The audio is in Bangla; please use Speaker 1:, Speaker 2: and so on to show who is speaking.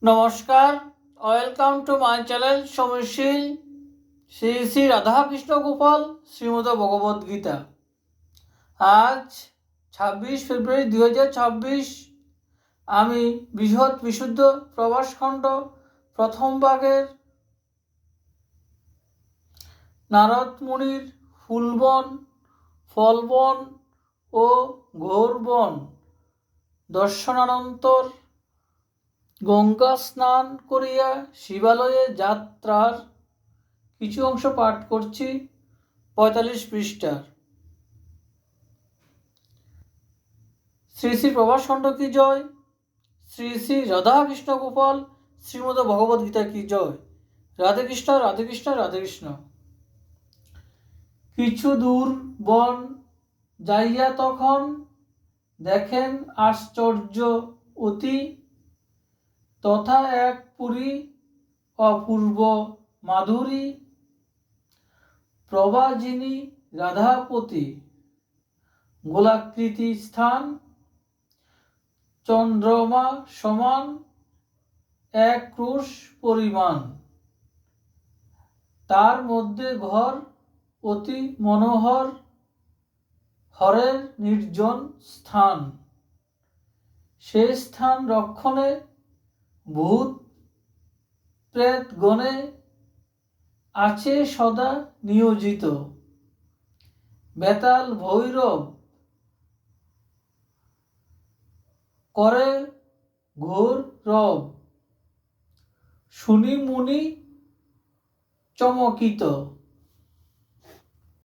Speaker 1: নমস্কার, welcome to my channel Samirshil. Shri Shri Radhakrishna Gopal Shrimad Bhagavad Gita. আজ 26 ফেব্রুয়ারি 2026। আমি বৃহৎ বিশুদ্ধ প্রবাসখণ্ড প্রথম ভাগের নারদ মুনির ফুলবন, ফলবন ও ঘোরবন দর্শনানন্তর গঙ্গা স্নান করিয়া শিবালয়ে যাত্রার কিছু অংশ পাঠ করছি। 45 পৃষ্ঠার। শ্রী শ্রী প্রভাসখণ্ড কি জয়, শ্রী শ্রী রাধাকৃষ্ণ গোপাল শ্রীমদ ভগবদ গীতা কি জয়। রাধে কৃষ্ণ, রাধে কৃষ্ণ, রাধে কৃষ্ণ। কিছু দূর বন যাইয়া তখন দেখেন আশ্চর্য অতি, তথা এক পুরী অপূর্ব মাধুরী, প্রভা যিনি রাধাপতি, গোলাকৃতি স্থান, চন্দ্রমা সমান এক ক্রুশ পরিমাণ, তার মধ্যে ঘর অতি মনোহর, হরের নির্জন স্থান, সে স্থান রক্ষণে ভূত প্রেত গণে আছে সদা নিয়োজিত, বেতাল ভৈরব করে ঘোর রব, শুনি মুনি চমকিত।